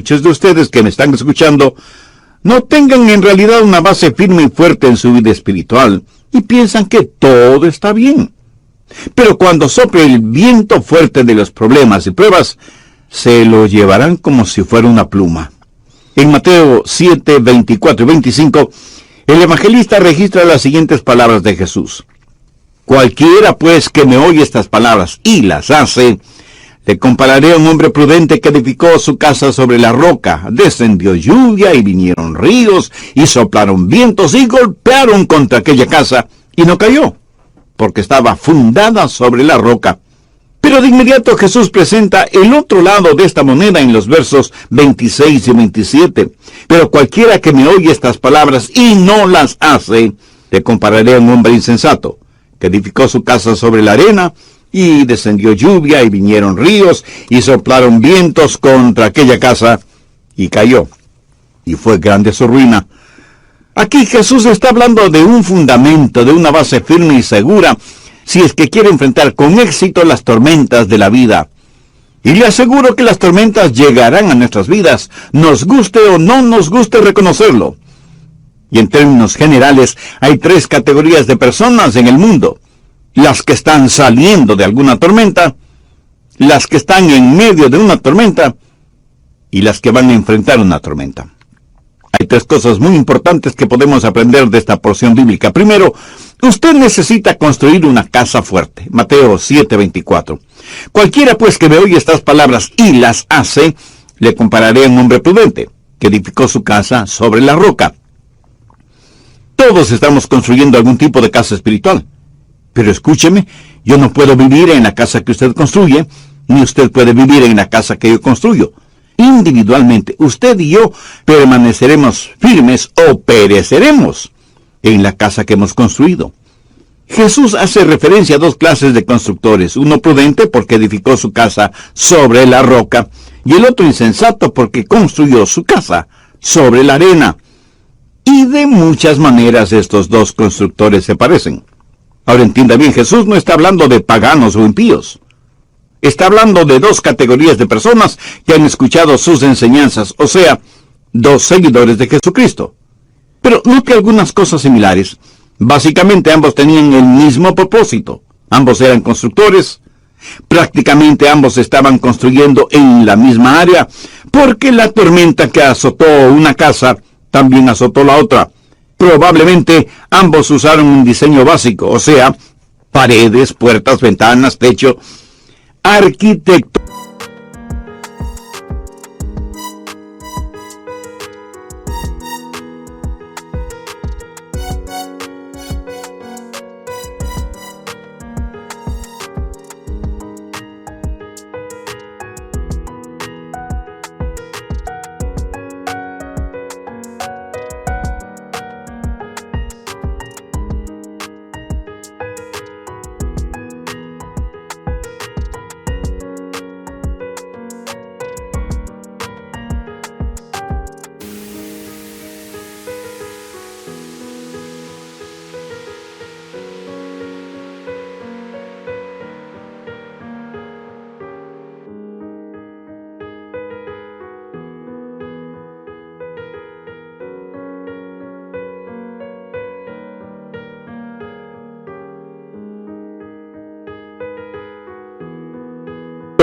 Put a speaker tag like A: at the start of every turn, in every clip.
A: muchos de ustedes que me están escuchando no tengan en realidad una base firme y fuerte en su vida espiritual y piensan que todo está bien. Pero cuando sople el viento fuerte de los problemas y pruebas, se lo llevarán como si fuera una pluma. En Mateo 7, 24 y 25, el evangelista registra las siguientes palabras de Jesús. Cualquiera pues que me oye estas palabras y las hace, le compararé a un hombre prudente que edificó su casa sobre la roca. Descendió lluvia y vinieron ríos y soplaron vientos y golpearon contra aquella casa y no cayó, porque estaba fundada sobre la roca. Pero de inmediato Jesús presenta el otro lado de esta moneda en los versos 26 y 27. Pero cualquiera que me oye estas palabras y no las hace, le compararé a un hombre insensato, que edificó su casa sobre la arena, y descendió lluvia y vinieron ríos y soplaron vientos contra aquella casa y cayó, y fue grande su ruina. Aquí Jesús está hablando de un fundamento, de una base firme y segura, si es que quiere enfrentar con éxito las tormentas de la vida. Y le aseguro que las tormentas llegarán a nuestras vidas, nos guste o no nos guste reconocerlo. Y en términos generales, hay 3 categorías de personas en el mundo: las que están saliendo de alguna tormenta, las que están en medio de una tormenta y las que van a enfrentar una tormenta. Hay 3 cosas muy importantes que podemos aprender de esta porción bíblica. Primero, usted necesita construir una casa fuerte. Mateo 7:24. Cualquiera pues que me oye estas palabras y las hace, le compararé a un hombre prudente, que edificó su casa sobre la roca. Todos estamos construyendo algún tipo de casa espiritual. Pero escúcheme, yo no puedo vivir en la casa que usted construye, ni usted puede vivir en la casa que yo construyo. Individualmente, usted y yo permaneceremos firmes o pereceremos en la casa que hemos construido. Jesús hace referencia a 2 clases de constructores: uno prudente porque edificó su casa sobre la roca, y el otro insensato porque construyó su casa sobre la arena. Y de muchas maneras estos 2 constructores se parecen. Ahora entienda bien, Jesús no está hablando de paganos o impíos. Está hablando de 2 categorías de personas que han escuchado sus enseñanzas, o sea, 2 seguidores de Jesucristo. Pero note algunas cosas similares. Básicamente ambos tenían el mismo propósito. Ambos eran constructores. Prácticamente ambos estaban construyendo en la misma área, porque la tormenta que azotó una casa también azotó la otra. Probablemente ambos usaron un diseño básico, o sea, paredes, puertas, ventanas, techo. Arquitecto.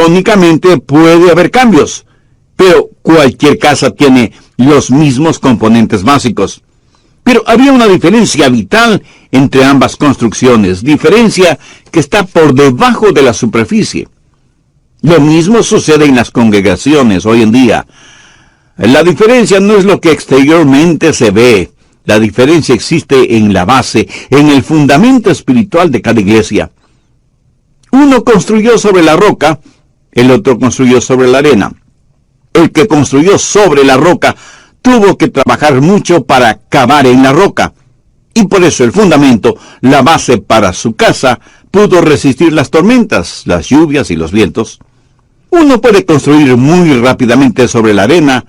A: Únicamente puede haber cambios, pero cualquier casa tiene los mismos componentes básicos. Pero había una diferencia vital entre ambas construcciones, diferencia que está por debajo de la superficie. Lo mismo sucede en las congregaciones hoy en día. La diferencia no es lo que exteriormente se ve, la diferencia existe en la base, en el fundamento espiritual de cada iglesia. Uno construyó sobre la roca, el otro construyó sobre la arena. El que construyó sobre la roca tuvo que trabajar mucho para cavar en la roca. Y por eso el fundamento, la base para su casa, pudo resistir las tormentas, las lluvias y los vientos. Uno puede construir muy rápidamente sobre la arena,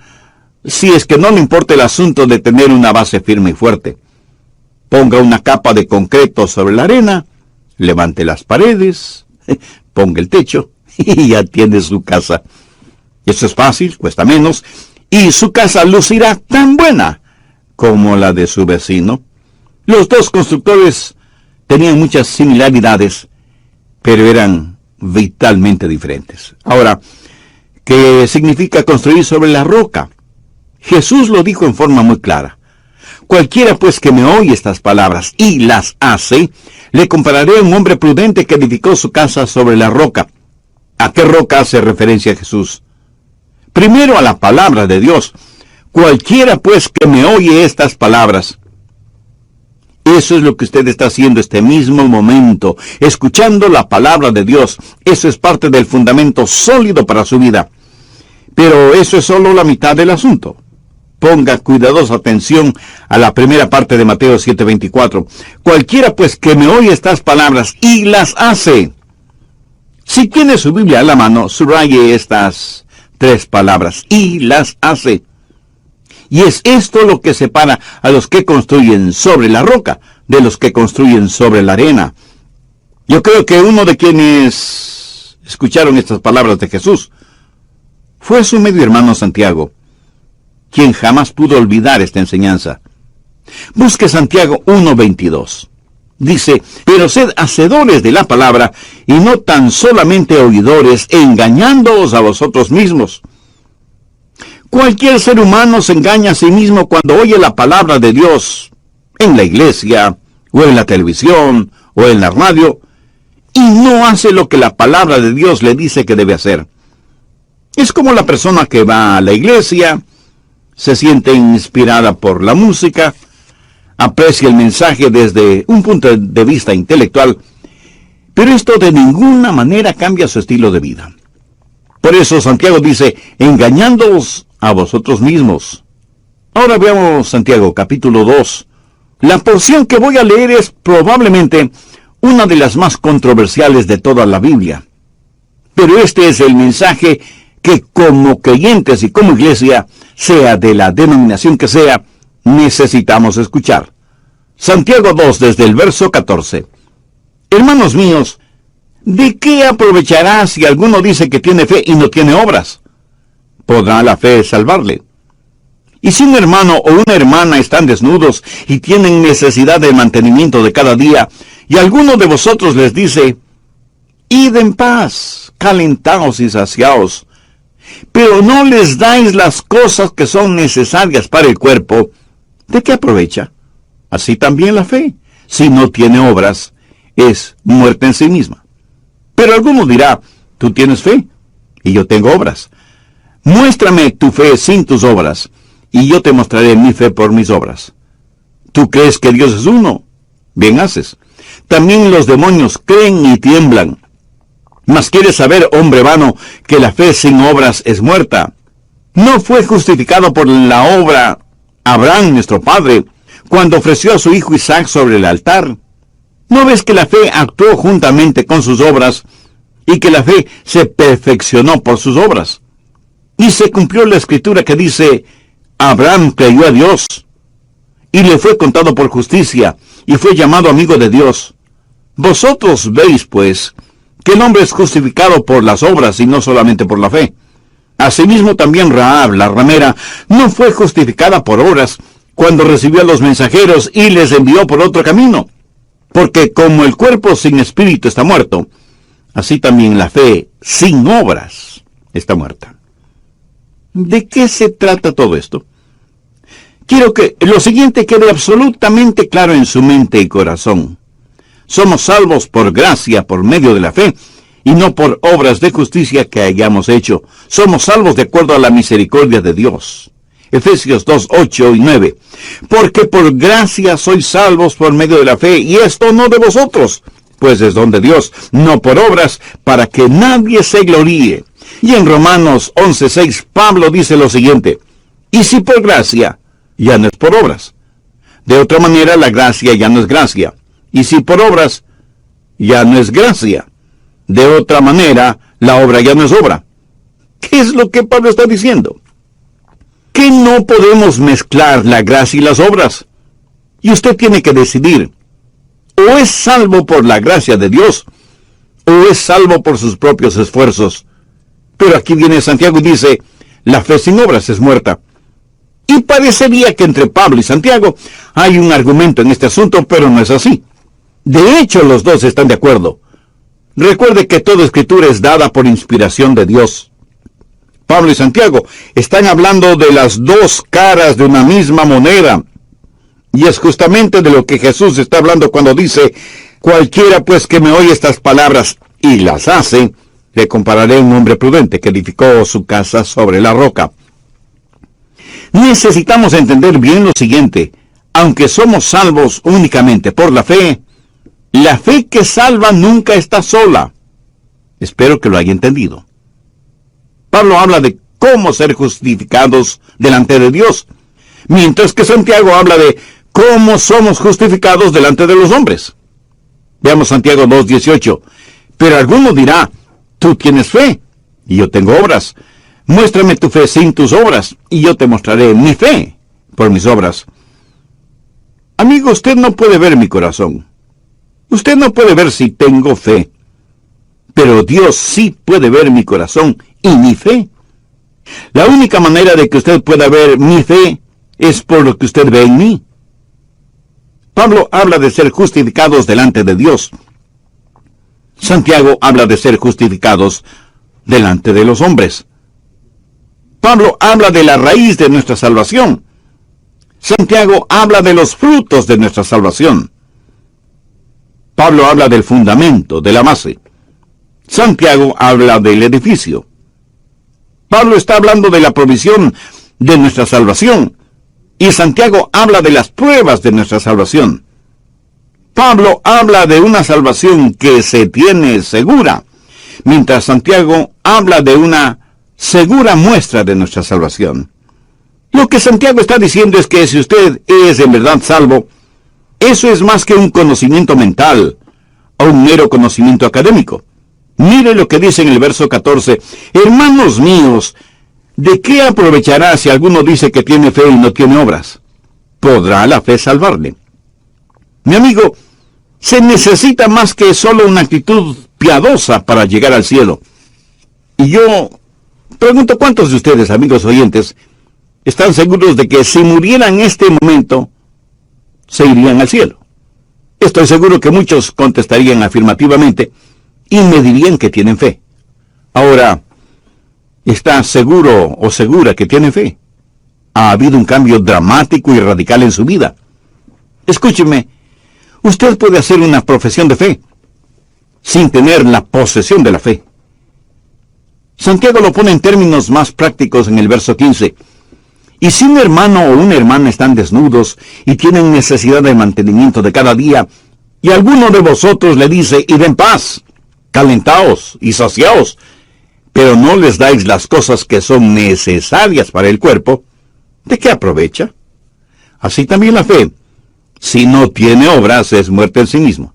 A: si es que no le importa el asunto de tener una base firme y fuerte. Ponga una capa de concreto sobre la arena, levante las paredes, ponga el techo, y ya tiene su casa. Eso es fácil, cuesta menos, y su casa lucirá tan buena como la de su vecino. Los dos constructores tenían muchas similaridades, pero eran vitalmente diferentes. Ahora, ¿qué significa construir sobre la roca? Jesús lo dijo en forma muy clara. Cualquiera pues que me oye estas palabras y las hace, le compararé a un hombre prudente que edificó su casa sobre la roca. ¿A qué roca hace referencia Jesús? Primero a la palabra de Dios. Cualquiera pues que me oye estas palabras. Eso es lo que usted está haciendo este mismo momento, escuchando la palabra de Dios. Eso es parte del fundamento sólido para su vida. Pero eso es solo la mitad del asunto. Ponga cuidadosa atención a la primera parte de Mateo 7:24. Cualquiera pues que me oye estas palabras y las hace. Si tiene su Biblia a la mano, subraye estas 3 palabras, y las hace. Y es esto lo que separa a los que construyen sobre la roca de los que construyen sobre la arena. Yo creo que uno de quienes escucharon estas palabras de Jesús fue su medio hermano Santiago, quien jamás pudo olvidar esta enseñanza. Busque Santiago 1:22. Dice, pero sed hacedores de la palabra, y no tan solamente oidores, engañándoos a vosotros mismos. Cualquier ser humano se engaña a sí mismo cuando oye la palabra de Dios en la iglesia, o en la televisión, o en la radio, y no hace lo que la palabra de Dios le dice que debe hacer. Es como la persona que va a la iglesia, se siente inspirada por la música, aprecia el mensaje desde un punto de vista intelectual, pero esto de ninguna manera cambia su estilo de vida. Por eso Santiago dice, engañándoos a vosotros mismos. Ahora veamos Santiago capítulo 2. La porción que voy a leer es probablemente una de las más controversiales de toda la Biblia. Pero este es el mensaje que como creyentes y como iglesia, sea de la denominación que sea, necesitamos escuchar. Santiago 2, desde el verso 14. Hermanos míos, ¿de qué aprovechará si alguno dice que tiene fe y no tiene obras? ¿Podrá la fe salvarle? Y si un hermano o una hermana están desnudos y tienen necesidad de mantenimiento de cada día, y alguno de vosotros les dice, id en paz, calentaos y saciaos, pero no les dais las cosas que son necesarias para el cuerpo, ¿de qué aprovecha? Así también la fe, si no tiene obras, es muerta en sí misma. Pero alguno dirá, tú tienes fe, y yo tengo obras. Muéstrame tu fe sin tus obras, y yo te mostraré mi fe por mis obras. ¿Tú crees que Dios es uno? Bien haces. También los demonios creen y tiemblan. Mas quieres saber, hombre vano, que la fe sin obras es muerta. ¿No fue justificado por la obra Abraham, nuestro padre, cuando ofreció a su hijo Isaac sobre el altar? ¿No ves que la fe actuó juntamente con sus obras, y que la fe se perfeccionó por sus obras? Y se cumplió la escritura que dice, Abraham creyó a Dios, y le fue contado por justicia, y fue llamado amigo de Dios. Vosotros veis, pues, que el hombre es justificado por las obras y no solamente por la fe. Asimismo también Rahab, la ramera, no fue justificada por obras cuando recibió a los mensajeros y les envió por otro camino. Porque como el cuerpo sin espíritu está muerto, así también la fe sin obras está muerta. ¿De qué se trata todo esto? Quiero que lo siguiente quede absolutamente claro en su mente y corazón. Somos salvos por gracia, por medio de la fe, y no por obras de justicia que hayamos hecho. Somos salvos de acuerdo a la misericordia de Dios. Efesios 2, 8 y 9. Porque por gracia sois salvos por medio de la fe, y esto no de vosotros, pues es don de Dios, no por obras, para que nadie se gloríe. Y en Romanos 11, 6, Pablo dice lo siguiente, y si por gracia, ya no es por obras. De otra manera, la gracia ya no es gracia. Y si por obras, ya no es gracia. De otra manera, la obra ya no es obra. ¿Qué es lo que Pablo está diciendo? Que no podemos mezclar la gracia y las obras. Y usted tiene que decidir, o es salvo por la gracia de Dios, o es salvo por sus propios esfuerzos. Pero aquí viene Santiago y dice, la fe sin obras es muerta. Y parecería que entre Pablo y Santiago hay un argumento en este asunto, pero no es así. De hecho, los dos están de acuerdo. Recuerde que toda escritura es dada por inspiración de Dios. Pablo y Santiago están hablando de las dos caras de una misma moneda. Y es justamente de lo que Jesús está hablando cuando dice: cualquiera pues que me oye estas palabras y las hace, le compararé a un hombre prudente que edificó su casa sobre la roca. Necesitamos entender bien lo siguiente: aunque somos salvos únicamente por la fe que salva nunca está sola. Espero que lo haya entendido. Pablo habla de cómo ser justificados delante de Dios, mientras que Santiago habla de cómo somos justificados delante de los hombres. Veamos Santiago 2:18. Pero alguno dirá: tú tienes fe, y yo tengo obras. Muéstrame tu fe sin tus obras, y yo te mostraré mi fe por mis obras. Amigo, usted no puede ver mi corazón. Usted no puede ver si tengo fe. Pero Dios sí puede ver mi corazón y mi fe. La única manera de que usted pueda ver mi fe es por lo que usted ve en mí. Pablo habla de ser justificados delante de Dios. Santiago habla de ser justificados delante de los hombres. Pablo habla de la raíz de nuestra salvación. Santiago habla de los frutos de nuestra salvación. Pablo habla del fundamento, de la base. Santiago habla del edificio. Pablo está hablando de la provisión de nuestra salvación, y Santiago habla de las pruebas de nuestra salvación. Pablo habla de una salvación que se tiene segura, mientras Santiago habla de una segura muestra de nuestra salvación. Lo que Santiago está diciendo es que si usted es en verdad salvo, eso es más que un conocimiento mental o un mero conocimiento académico. Mire lo que dice en el verso 14: hermanos míos, ¿de qué aprovechará si alguno dice que tiene fe y no tiene obras? ¿Podrá la fe salvarle? Mi amigo, se necesita más que solo una actitud piadosa para llegar al cielo. Y yo pregunto, ¿cuántos de ustedes, amigos oyentes, están seguros de que si murieran en este momento, se irían al cielo? Estoy seguro que muchos contestarían afirmativamente y me dirían que tienen fe. Ahora, ¿está seguro o segura que tiene fe? ¿Ha habido un cambio dramático y radical en su vida? Escúcheme, usted puede hacer una profesión de fe sin tener la posesión de la fe. Santiago lo pone en términos más prácticos en el verso 15. Y si un hermano o una hermana están desnudos y tienen necesidad de mantenimiento de cada día, y alguno de vosotros le dice: id en paz, calentaos y saciaos, pero no les dais las cosas que son necesarias para el cuerpo, ¿de qué aprovecha? Así también la fe, si no tiene obras, es muerta en sí misma.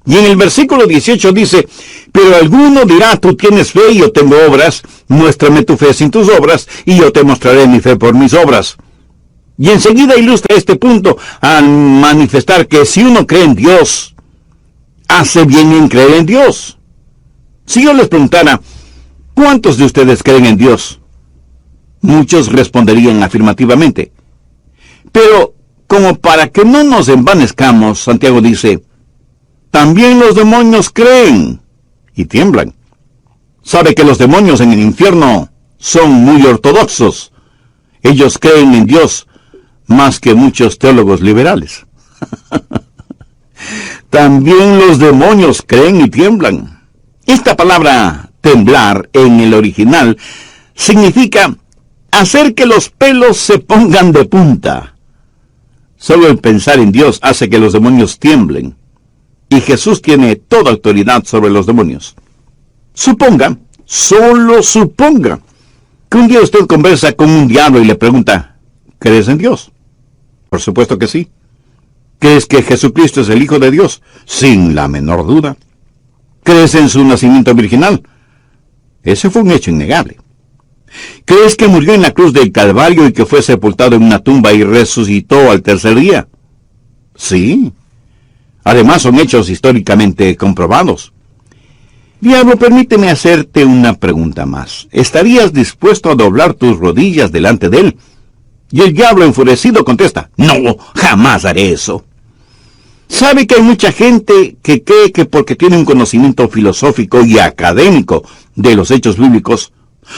A: Y en el versículo 18 dice: pero alguno dirá: tú tienes fe y yo tengo obras, muéstrame tu fe sin tus obras, y yo te mostraré mi fe por mis obras. Y enseguida ilustra este punto al manifestar que si uno cree en Dios, hace bien en creer en Dios. Si yo les preguntara: ¿cuántos de ustedes creen en Dios? Muchos responderían afirmativamente. Pero, como para que no nos envanezcamos, Santiago dice: también los demonios creen y tiemblan. Sabe que los demonios en el infierno son muy ortodoxos. Ellos creen en Dios más que muchos teólogos liberales. También los demonios creen y tiemblan. Esta palabra temblar en el original significa hacer que los pelos se pongan de punta. Solo el pensar en Dios hace que los demonios tiemblen. Y Jesús tiene toda autoridad sobre los demonios. Suponga, solo suponga, que un día usted conversa con un diablo y le pregunta: ¿crees en Dios? Por supuesto que sí. ¿Crees que Jesucristo es el Hijo de Dios? Sin la menor duda. ¿Crees en su nacimiento virginal? Ese fue un hecho innegable. ¿Crees que murió en la cruz del Calvario y que fue sepultado en una tumba y resucitó al tercer día? Sí. Además, son hechos históricamente comprobados. Diablo, permíteme hacerte una pregunta más. ¿Estarías dispuesto a doblar tus rodillas delante de él? Y el diablo enfurecido contesta, no, jamás haré eso. ¿Sabe que hay mucha gente que cree que porque tiene un conocimiento filosófico y académico de los hechos bíblicos,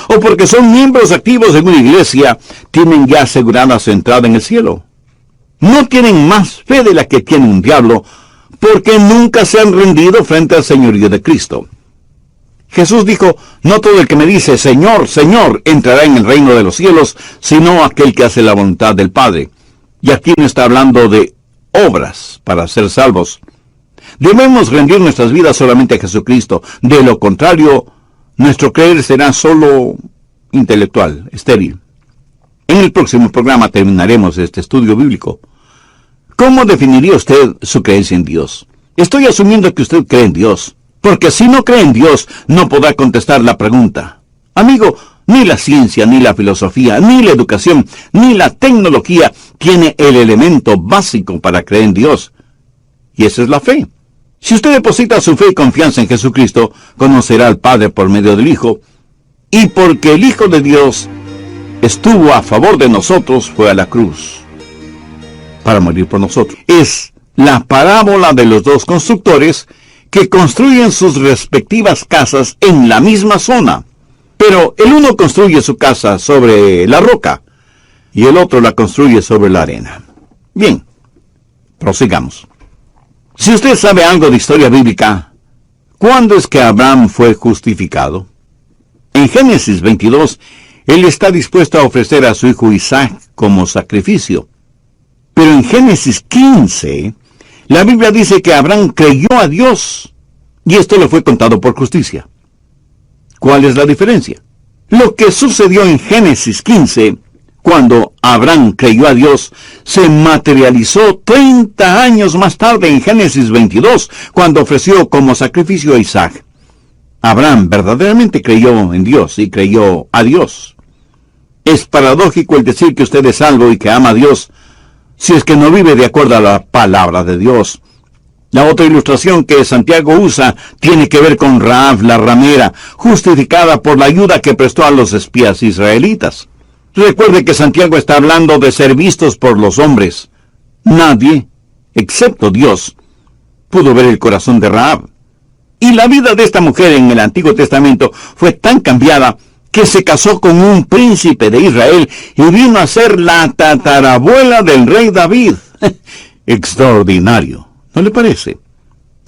A: o porque son miembros activos de una iglesia, tienen ya asegurada su entrada en el cielo? No tienen más fe de la que tiene un diablo, porque nunca se han rendido frente al señorío de Cristo. Jesús dijo, no todo el que me dice, Señor, Señor, entrará en el reino de los cielos, sino aquel que hace la voluntad del Padre. Y aquí no está hablando de obras para ser salvos. Debemos rendir nuestras vidas solamente a Jesucristo. De lo contrario, nuestro creer será solo intelectual, estéril. En el próximo programa terminaremos este estudio bíblico. ¿Cómo definiría usted su creencia en Dios? Estoy asumiendo que usted cree en Dios, porque si no cree en Dios, no podrá contestar la pregunta. Amigo, ni la ciencia, ni la filosofía, ni la educación, ni la tecnología tiene el elemento básico para creer en Dios. Y esa es la fe. Si usted deposita su fe y confianza en Jesucristo, conocerá al Padre por medio del Hijo, y porque el Hijo de Dios estuvo a favor de nosotros, fue a la cruz para morir por nosotros. Es la parábola de los dos constructores que construyen sus respectivas casas en la misma zona. Pero el uno construye su casa sobre la roca y el otro la construye sobre la arena. Bien, prosigamos. Si usted sabe algo de historia bíblica, ¿cuándo es que Abraham fue justificado? En Génesis 22, él está dispuesto a ofrecer a su hijo Isaac como sacrificio. Pero en Génesis 15, la Biblia dice que Abraham creyó a Dios, y esto le fue contado por justicia. ¿Cuál es la diferencia? Lo que sucedió en Génesis 15, cuando Abraham creyó a Dios, se materializó 30 años más tarde en Génesis 22, cuando ofreció como sacrificio a Isaac. Abraham verdaderamente creyó en Dios y creyó a Dios. Es paradójico el decir que usted es salvo y que ama a Dios, si es que no vive de acuerdo a la palabra de Dios. La otra ilustración que Santiago usa tiene que ver con Rahab la ramera, justificada por la ayuda que prestó a los espías israelitas. Recuerde que Santiago está hablando de ser vistos por los hombres. Nadie, excepto Dios, pudo ver el corazón de Rahab. Y la vida de esta mujer en el Antiguo Testamento fue tan cambiada que se casó con un príncipe de Israel y vino a ser la tatarabuela del rey David. Extraordinario, ¿no le parece?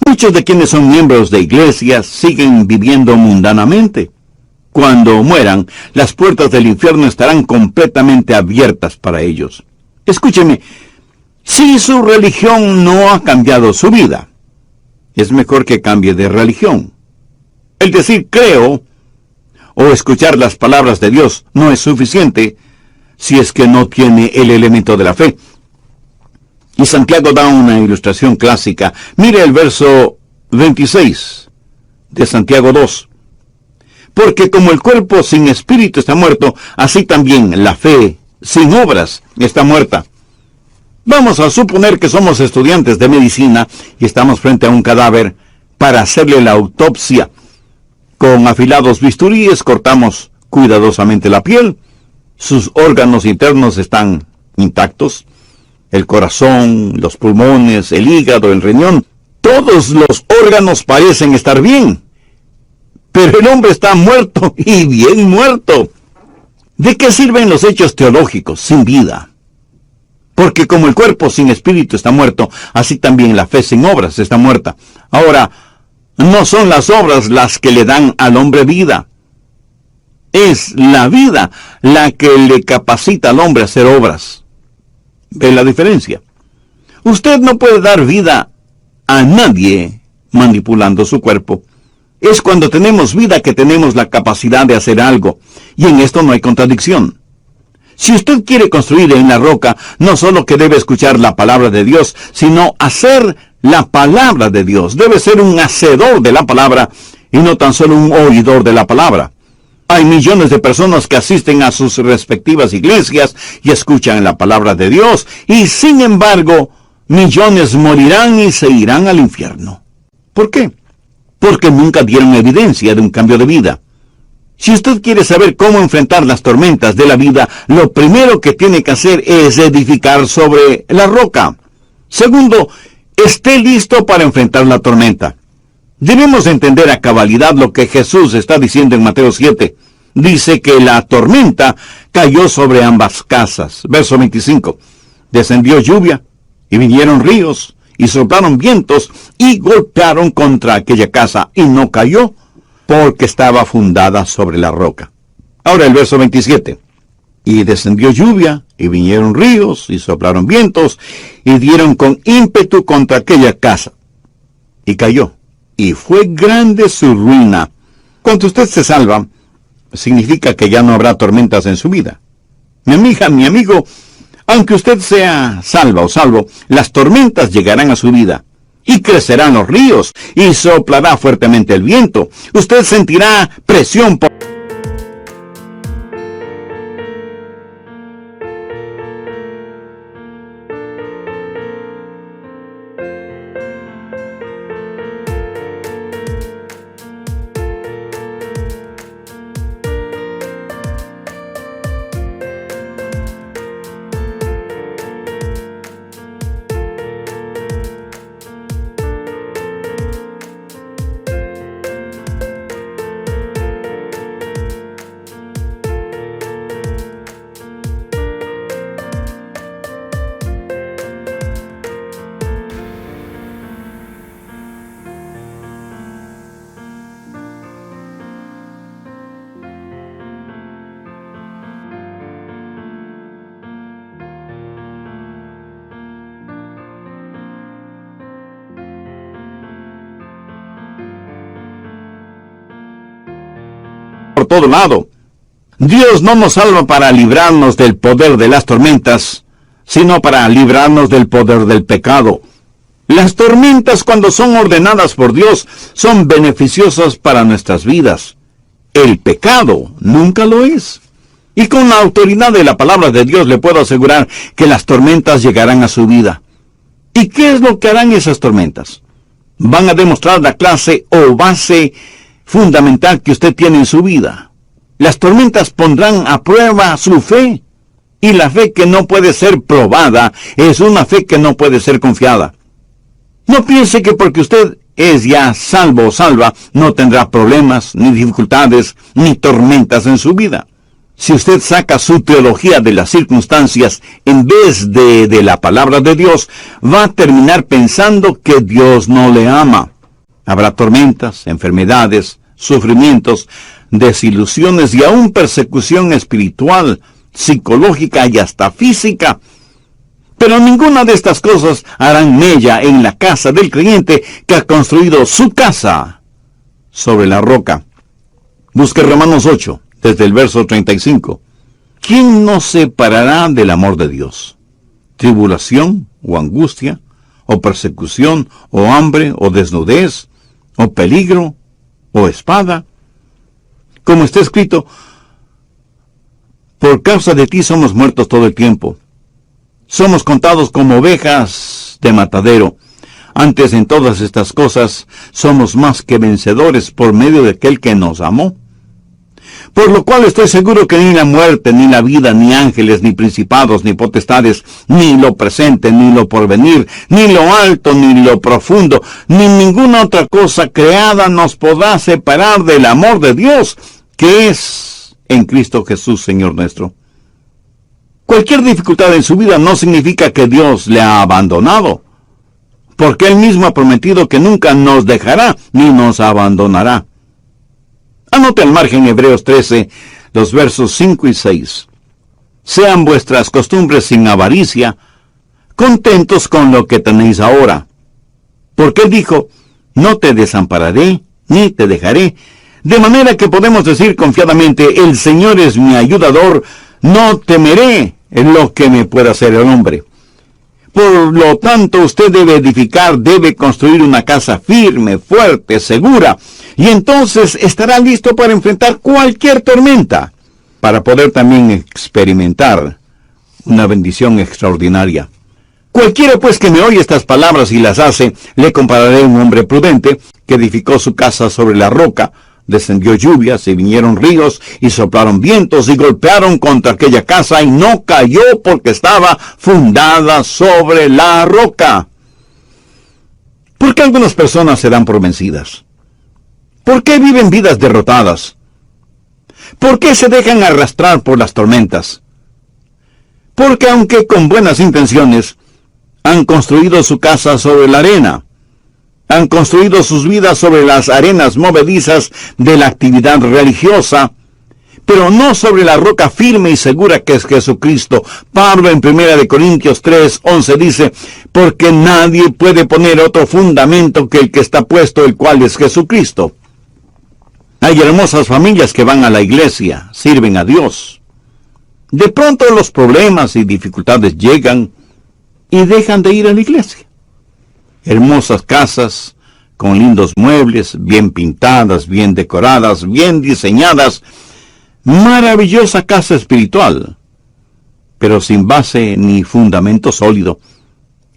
A: Muchos de quienes son miembros de iglesias siguen viviendo mundanamente. Cuando mueran, las puertas del infierno estarán completamente abiertas para ellos. Escúcheme, si su religión no ha cambiado su vida, es mejor que cambie de religión. El decir creo o escuchar las palabras de Dios no es suficiente si es que no tiene el elemento de la fe. Y Santiago da una ilustración clásica. Mire el verso 26 de Santiago 2. Porque como el cuerpo sin espíritu está muerto, así también la fe sin obras está muerta. Vamos a suponer que somos estudiantes de medicina y estamos frente a un cadáver para hacerle la autopsia. Con afilados bisturíes cortamos cuidadosamente la piel. Sus órganos internos están intactos. El corazón, los pulmones, el hígado, el riñón. Todos los órganos parecen estar bien. Pero el hombre está muerto y bien muerto. ¿De qué sirven los hechos teológicos sin vida? Porque como el cuerpo sin espíritu está muerto, así también la fe sin obras está muerta. Ahora, no son las obras las que le dan al hombre vida. Es la vida la que le capacita al hombre a hacer obras. ¿Ve la diferencia? Usted no puede dar vida a nadie manipulando su cuerpo. Es cuando tenemos vida que tenemos la capacidad de hacer algo, y en esto no hay contradicción. Si usted quiere construir en la roca, no solo que debe escuchar la palabra de Dios, sino hacer la palabra de Dios. Debe ser un hacedor de la palabra y no tan solo un oidor de la palabra. Hay millones de personas que asisten a sus respectivas iglesias y escuchan la palabra de Dios, y sin embargo, millones morirán y se irán al infierno. ¿Por qué? porque nunca dieron evidencia de un cambio de vida. Si usted quiere saber cómo enfrentar las tormentas de la vida, lo primero que tiene que hacer es edificar sobre la roca. Segundo, esté listo para enfrentar la tormenta. Debemos entender a cabalidad lo que Jesús está diciendo en Mateo 7. Dice que la tormenta cayó sobre ambas casas. Verso 25. Descendió lluvia, y vinieron ríos, y soplaron vientos, y golpearon contra aquella casa, y no cayó, porque estaba fundada sobre la roca. Ahora el verso 27. Y descendió lluvia, y vinieron ríos, y soplaron vientos, y dieron con ímpetu contra aquella casa. Y cayó, y fue grande su ruina. Cuando usted se salva, significa que ya no habrá tormentas en su vida. Mi amiga, mi amigo, aunque usted sea salva o salvo, las tormentas llegarán a su vida. Y crecerán los ríos, y soplará fuertemente el viento. Usted sentirá presión por... por todo lado. Dios no nos salva para librarnos del poder de las tormentas, sino para librarnos del poder del pecado. Las tormentas, cuando son ordenadas por Dios, son beneficiosas para nuestras vidas. El pecado nunca lo es. Y con la autoridad de la palabra de Dios le puedo asegurar que las tormentas llegarán a su vida. ¿Y qué es lo que harán esas tormentas? Van a demostrar la clase o base fundamental que usted tiene en su vida. Las tormentas pondrán a prueba su fe. Y la fe que no puede ser probada es una fe que no puede ser confiada. No piense que porque usted es ya salvo o salva, no tendrá problemas, ni dificultades, ni tormentas en su vida. Si usted saca su teología de las circunstancias en vez de la palabra de Dios, va a terminar pensando que Dios no le ama. Habrá tormentas, enfermedades, sufrimientos, desilusiones y aún persecución espiritual, psicológica y hasta física. Pero ninguna de estas cosas harán mella en la casa del creyente que ha construido su casa sobre la roca. Busque Romanos 8, desde el verso 35. ¿Quién nos separará del amor de Dios? ¿Tribulación o angustia, o persecución, o hambre, o desnudez, o peligro, o espada? Como está escrito, por causa de ti somos muertos todo el tiempo. Somos contados como ovejas de matadero. Antes en todas estas cosas somos más que vencedores por medio de aquel que nos amó. Por lo cual estoy seguro que ni la muerte, ni la vida, ni ángeles, ni principados, ni potestades, ni lo presente, ni lo porvenir, ni lo alto, ni lo profundo, ni ninguna otra cosa creada nos podrá separar del amor de Dios, que es en Cristo Jesús, Señor nuestro. Cualquier dificultad en su vida no significa que Dios le ha abandonado, porque Él mismo ha prometido que nunca nos dejará ni nos abandonará. Anote al margen Hebreos 13, los versos 5 y 6. Sean vuestras costumbres sin avaricia, contentos con lo que tenéis ahora. Porque Él dijo, no te desampararé, ni te dejaré. De manera que podemos decir confiadamente, el Señor es mi ayudador, no temeré en lo que me pueda hacer el hombre. Por lo tanto, usted debe edificar, debe construir una casa firme, fuerte, segura, y entonces estará listo para enfrentar cualquier tormenta, para poder también experimentar una bendición extraordinaria. Cualquiera pues que me oye estas palabras y las hace, le compararé a un hombre prudente que edificó su casa sobre la roca. Descendió lluvias y vinieron ríos y soplaron vientos y golpearon contra aquella casa y no cayó porque estaba fundada sobre la roca. ¿Por qué algunas personas se dan por vencidas? ¿Por qué viven vidas derrotadas? ¿Por qué se dejan arrastrar por las tormentas? Porque aunque con buenas intenciones, han construido su casa sobre la arena. Han construido sus vidas sobre las arenas movedizas de la actividad religiosa, pero no sobre la roca firme y segura que es Jesucristo. Pablo en 1 Corintios 3:11 dice, porque nadie puede poner otro fundamento que el que está puesto, el cual es Jesucristo. Hay hermosas familias que van a la iglesia, sirven a Dios. De pronto los problemas y dificultades llegan y dejan de ir a la iglesia. Hermosas casas, con lindos muebles, bien pintadas, bien decoradas, bien diseñadas. Maravillosa casa espiritual, pero sin base ni fundamento sólido.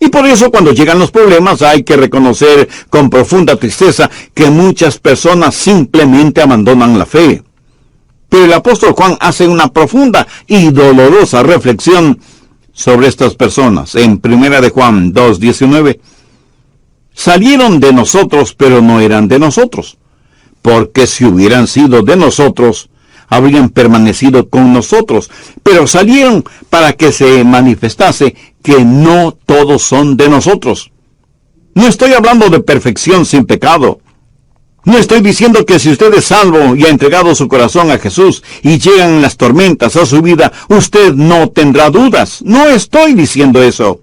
A: Y por eso cuando llegan los problemas hay que reconocer con profunda tristeza que muchas personas simplemente abandonan la fe. Pero el apóstol Juan hace una profunda y dolorosa reflexión sobre estas personas. En 1 Juan 2:19, salieron de nosotros, pero no eran de nosotros, porque si hubieran sido de nosotros, habrían permanecido con nosotros, pero salieron para que se manifestase que no todos son de nosotros. No estoy hablando de perfección sin pecado. No estoy diciendo que si usted es salvo y ha entregado su corazón a Jesús y llegan las tormentas a su vida, usted no tendrá dudas. No estoy diciendo eso.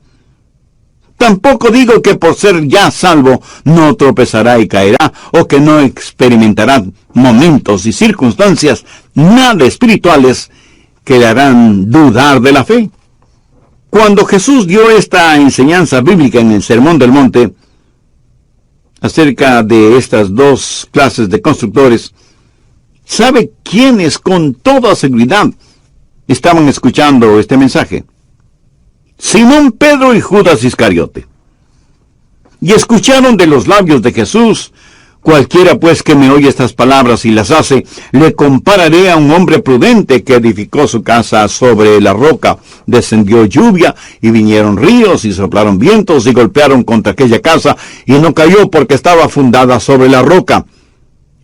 A: Tampoco digo que por ser ya salvo no tropezará y caerá, o que no experimentará momentos y circunstancias nada espirituales que le harán dudar de la fe. Cuando Jesús dio esta enseñanza bíblica en el Sermón del Monte, acerca de estas dos clases de constructores, ¿sabe quiénes con toda seguridad estaban escuchando este mensaje? Simón Pedro y Judas Iscariote. Y escucharon de los labios de Jesús, cualquiera pues que me oye estas palabras y las hace, le compararé a un hombre prudente que edificó su casa sobre la roca. Descendió lluvia y vinieron ríos y soplaron vientos y golpearon contra aquella casa y no cayó porque estaba fundada sobre la roca.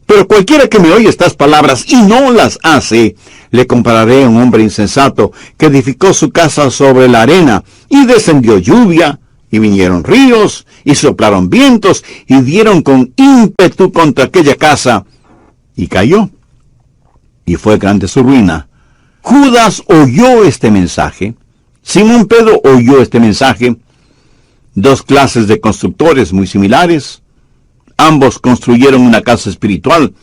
A: Pero cualquiera que me oye estas palabras y no las hace, le compararé a un hombre insensato que edificó su casa sobre la arena, y descendió lluvia, y vinieron ríos, y soplaron vientos, y dieron con ímpetu contra aquella casa, y cayó. Y fue grande su ruina. Judas oyó este mensaje. Simón Pedro oyó este mensaje. Dos clases de constructores muy similares. Ambos construyeron una casa espiritual,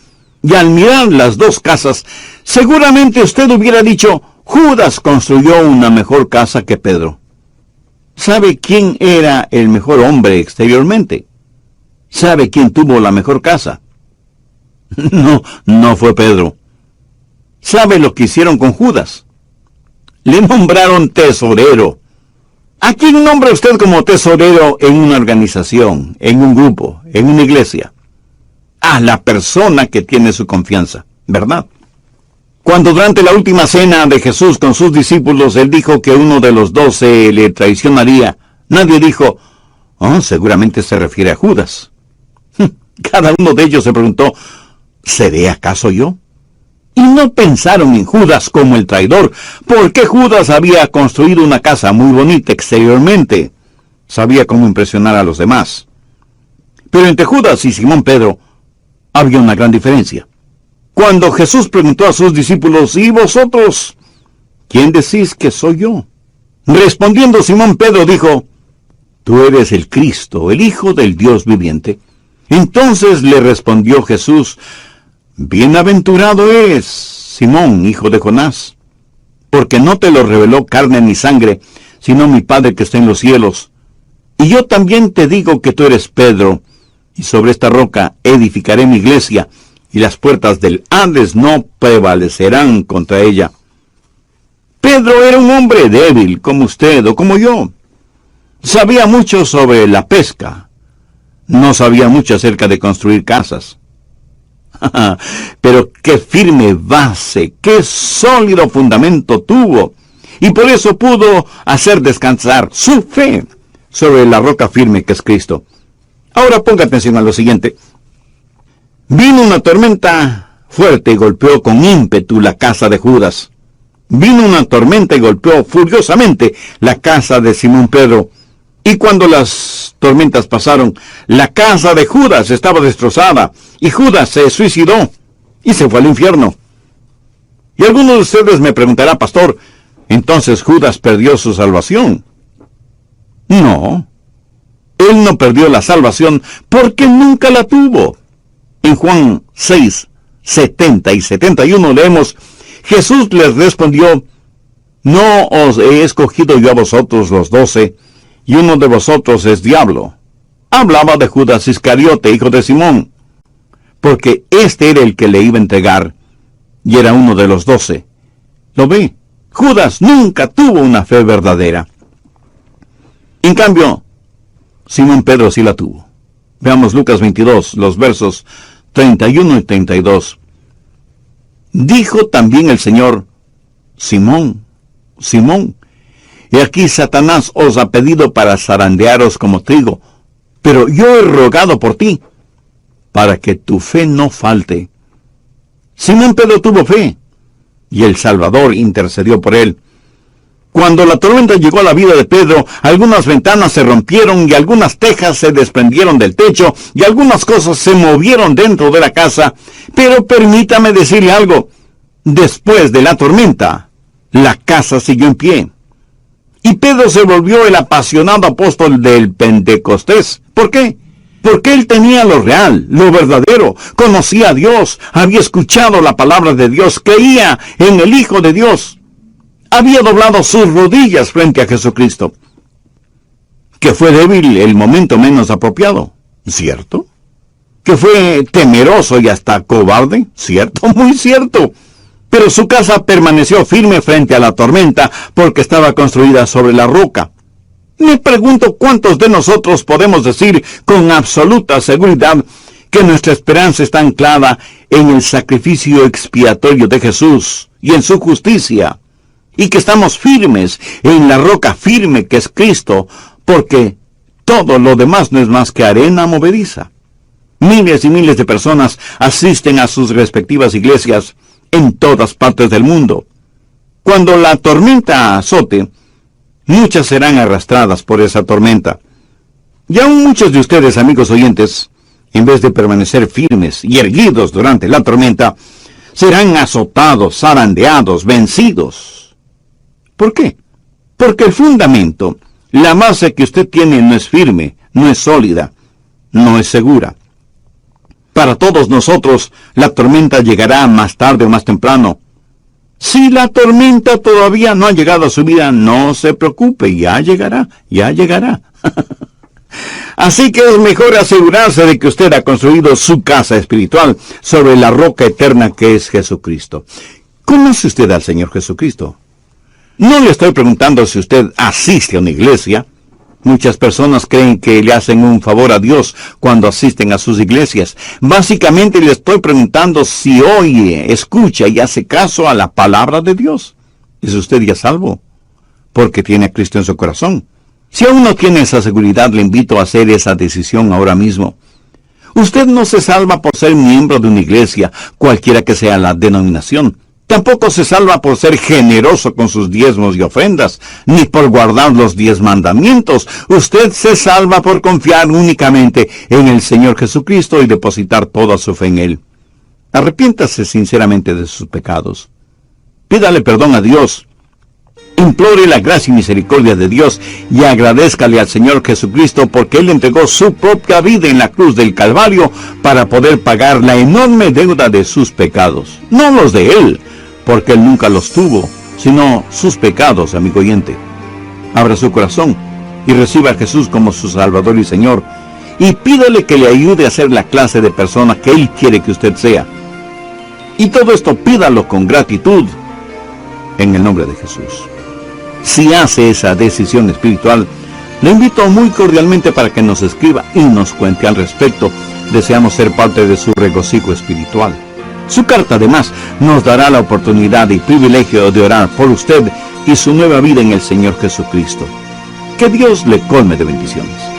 A: y al mirar las dos casas, seguramente usted hubiera dicho, Judas construyó una mejor casa que Pedro. ¿Sabe quién era el mejor hombre exteriormente? ¿Sabe quién tuvo la mejor casa? No fue Pedro. ¿Sabe lo que hicieron con Judas? Le nombraron tesorero. ¿A quién nombra usted como tesorero en una organización, en un grupo, en una iglesia? A la persona que tiene su confianza, ¿verdad? Cuando durante la última cena de Jesús con sus discípulos, él dijo que uno de los 12 le traicionaría, nadie dijo, seguramente se refiere a Judas. Cada uno de ellos se preguntó, ¿seré acaso yo? Y no pensaron en Judas como el traidor, porque Judas había construido una casa muy bonita exteriormente. Sabía cómo impresionar a los demás. Pero entre Judas y Simón Pedro había una gran diferencia. Cuando Jesús preguntó a sus discípulos, ¿y vosotros? ¿Quién decís que soy yo? Respondiendo Simón Pedro dijo, tú eres el Cristo, el Hijo del Dios viviente. Entonces le respondió Jesús, bienaventurado eres, Simón, hijo de Jonás, porque no te lo reveló carne ni sangre, sino mi Padre que está en los cielos. Y yo también te digo que tú eres Pedro, y sobre esta roca edificaré mi iglesia, y las puertas del Hades no prevalecerán contra ella. Pedro era un hombre débil, como usted o como yo. Sabía mucho sobre la pesca. No sabía mucho acerca de construir casas. Pero qué firme base, qué sólido fundamento tuvo. Y por eso pudo hacer descansar su fe sobre la roca firme que es Cristo. Ahora ponga atención a lo siguiente. Vino una tormenta fuerte y golpeó con ímpetu la casa de Judas. Vino una tormenta y golpeó furiosamente la casa de Simón Pedro. Y cuando las tormentas pasaron, la casa de Judas estaba destrozada, y Judas se suicidó y se fue al infierno. Y algunos de ustedes me preguntarán, pastor, ¿entonces Judas perdió su salvación? No, él no perdió la salvación porque nunca la tuvo. En Juan 6, 70 y 71 leemos, Jesús les respondió, no os he escogido yo a vosotros los 12, y uno de vosotros es diablo. Hablaba de Judas Iscariote, hijo de Simón, porque este era el que le iba a entregar, y era uno de los 12. ¿Lo ve? Judas nunca tuvo una fe verdadera. En cambio, Simón Pedro sí la tuvo. Veamos Lucas 22, los versos 31 y 32. Dijo también el Señor, Simón, Simón, y aquí Satanás os ha pedido para zarandearos como trigo, pero yo he rogado por ti, para que tu fe no falte. Simón Pedro tuvo fe, y el Salvador intercedió por él. Cuando la tormenta llegó a la vida de Pedro, algunas ventanas se rompieron y algunas tejas se desprendieron del techo y algunas cosas se movieron dentro de la casa. Pero permítame decirle algo. Después de la tormenta, la casa siguió en pie. Y Pedro se volvió el apasionado apóstol del Pentecostés. ¿Por qué? Porque él tenía lo real, lo verdadero, conocía a Dios, había escuchado la palabra de Dios, creía en el Hijo de Dios. Había doblado sus rodillas frente a Jesucristo. Que fue débil el momento menos apropiado, ¿cierto? Que fue temeroso y hasta cobarde, ¿cierto? Muy cierto. Pero su casa permaneció firme frente a la tormenta porque estaba construida sobre la roca. Me pregunto cuántos de nosotros podemos decir con absoluta seguridad que nuestra esperanza está anclada en el sacrificio expiatorio de Jesús y en su justicia, y que estamos firmes en la roca firme que es Cristo, porque todo lo demás no es más que arena movediza. Miles y miles de personas asisten a sus respectivas iglesias en todas partes del mundo. Cuando la tormenta azote, muchas serán arrastradas por esa tormenta. Y aún muchos de ustedes, amigos oyentes, en vez de permanecer firmes y erguidos durante la tormenta, serán azotados, zarandeados, vencidos. ¿Por qué? Porque el fundamento, la base que usted tiene no es firme, no es sólida, no es segura. Para todos nosotros, la tormenta llegará más tarde o más temprano. Si la tormenta todavía no ha llegado a su vida, no se preocupe, ya llegará, ya llegará. Así que es mejor asegurarse de que usted ha construido su casa espiritual sobre la roca eterna que es Jesucristo. ¿Conoce usted al Señor Jesucristo? No le estoy preguntando si usted asiste a una iglesia. Muchas personas creen que le hacen un favor a Dios cuando asisten a sus iglesias. Básicamente le estoy preguntando si oye, escucha y hace caso a la palabra de Dios. ¿Es usted ya salvo? Porque tiene a Cristo en su corazón. Si aún no tiene esa seguridad, le invito a hacer esa decisión ahora mismo. Usted no se salva por ser miembro de una iglesia, cualquiera que sea la denominación. Tampoco se salva por ser generoso con sus diezmos y ofrendas, ni por guardar los 10 mandamientos. Usted se salva por confiar únicamente en el Señor Jesucristo y depositar toda su fe en Él. Arrepiéntase sinceramente de sus pecados. Pídale perdón a Dios. Implore la gracia y misericordia de Dios y agradézcale al Señor Jesucristo porque Él entregó su propia vida en la cruz del Calvario para poder pagar la enorme deuda de sus pecados. No los de Él, porque Él nunca los tuvo, sino sus pecados, amigo oyente. Abra su corazón y reciba a Jesús como su Salvador y Señor, y pídale que le ayude a ser la clase de persona que Él quiere que usted sea. Y todo esto pídalo con gratitud, en el nombre de Jesús. Si hace esa decisión espiritual, Le invito muy cordialmente para que nos escriba y nos cuente al respecto. Deseamos ser parte de su regocijo espiritual. Su carta además nos dará la oportunidad y privilegio de orar por usted y su nueva vida en el Señor Jesucristo. Que Dios le colme de bendiciones.